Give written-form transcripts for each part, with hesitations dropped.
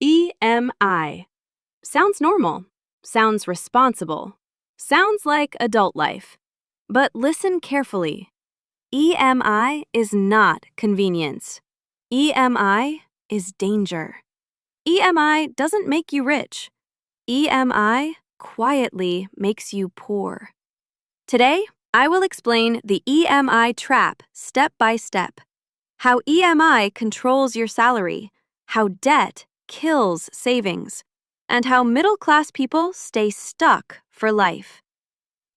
EMI. Sounds normal. Sounds responsible. Sounds like adult life. But listen carefully. EMI is not convenience. EMI is danger. EMI doesn't make you rich. EMI quietly makes you poor. Today, I will explain the EMI trap step by step. How EMI controls your salary, how debt kills savings, and how middle-class people stay stuck for life.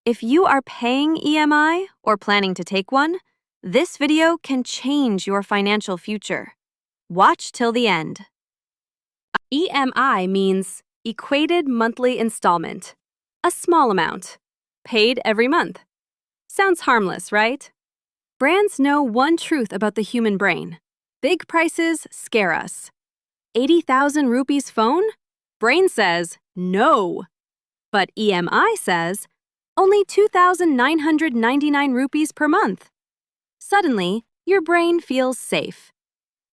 If you are paying EMI or planning to take one, this video can change your financial future. Watch till the end. EMI means equated monthly installment, a small amount, paid every month. Sounds harmless, right? Brands know one truth about the human brain. Big prices scare us. 80,000 rupees phone? Brain says, no. But EMI says, only 2,999 rupees per month. Suddenly, your brain feels safe.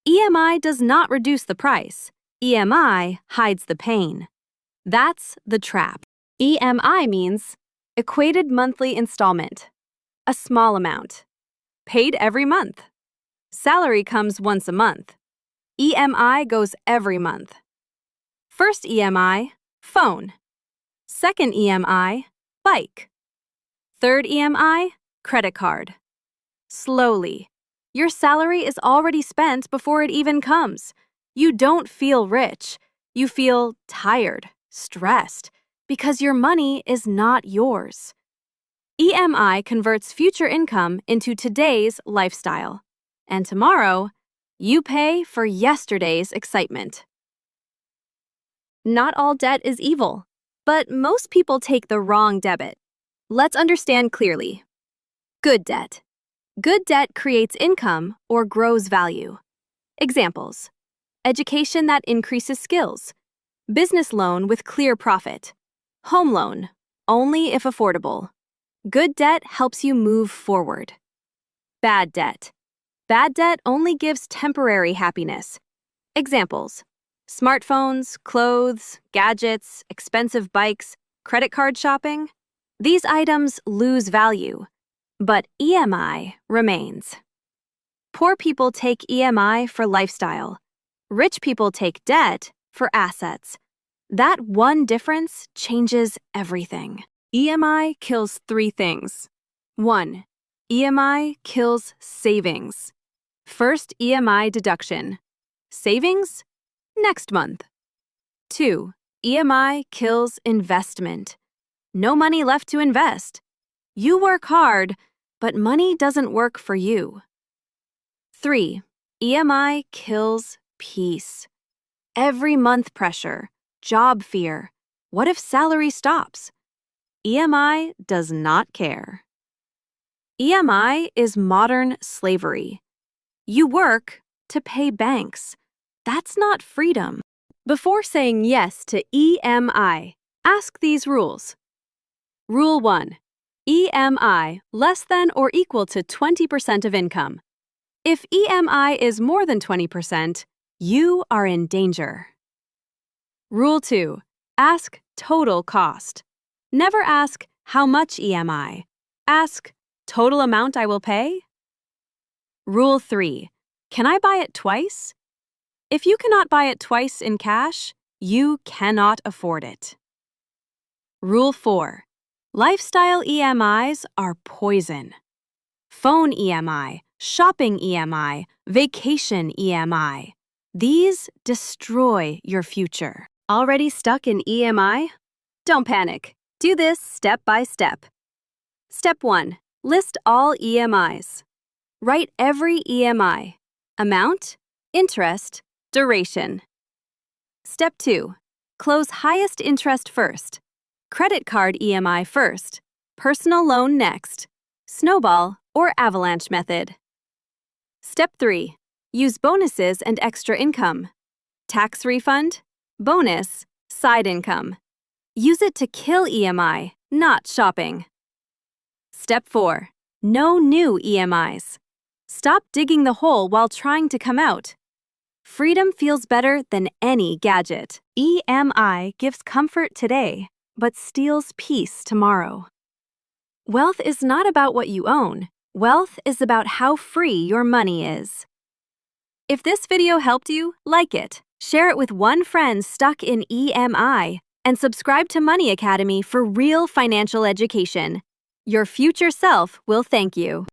EMI does not reduce the price. EMI hides the pain. That's the trap. EMI means equated monthly installment, a small amount, paid every month. Salary comes once a month. EMI goes every month. First EMI, phone. Second EMI, bike. Third EMI, credit card. Slowly. Your salary is already spent before it even comes. You don't feel rich. You feel tired, stressed, because your money is not yours. EMI converts future income into today's lifestyle. And tomorrow, you pay for yesterday's excitement. Not all debt is evil, but most people take the wrong debit. Let's understand clearly. Good debt. Good debt creates income or grows value. Examples: education that increases skills, business loan with clear profit, home loan, only if affordable. Good debt helps you move forward. Bad debt. Bad debt only gives temporary happiness. Examples: smartphones, clothes, gadgets, expensive bikes, credit card shopping. These items lose value, but EMI remains. Poor people take EMI for lifestyle. Rich people take debt for assets. That one difference changes everything. EMI kills three things. 1. EMI kills savings. First EMI deduction. Savings? Next month. 2. EMI kills investment. No money left to invest. You work hard, but money doesn't work for you. 3. EMI kills peace. Every month pressure, job fear. What if salary stops? EMI does not care. EMI is modern slavery. You work to pay banks. That's not freedom. Before saying yes to EMI, ask these rules. Rule 1. EMI less than or equal to 20% of income. If EMI is more than 20%, you are in danger. Rule 2. Ask total cost. Never ask how much EMI. Ask total amount I will pay. Rule 3. Can I buy it twice? If you cannot buy it twice in cash, you cannot afford it. Rule 4. Lifestyle EMIs are poison. Phone EMI, shopping EMI, vacation EMI. These destroy your future. Already stuck in EMI? Don't panic. Do this step by step. Step 1. List all EMIs. Write every EMI. Amount, interest, duration. Step 2. Close highest interest first. Credit card EMI first. Personal loan next. Snowball or avalanche method. Step 3. Use bonuses and extra income. Tax refund, bonus, side income. Use it to kill EMI, not shopping. Step 4. No new EMIs. Stop digging the hole while trying to come out. Freedom feels better than any gadget. EMI gives comfort today, but steals peace tomorrow. Wealth is not about what you own. Wealth is about how free your money is. If this video helped you, like it, share it with one friend stuck in EMI, and subscribe to Money Academy for real financial education. Your future self will thank you.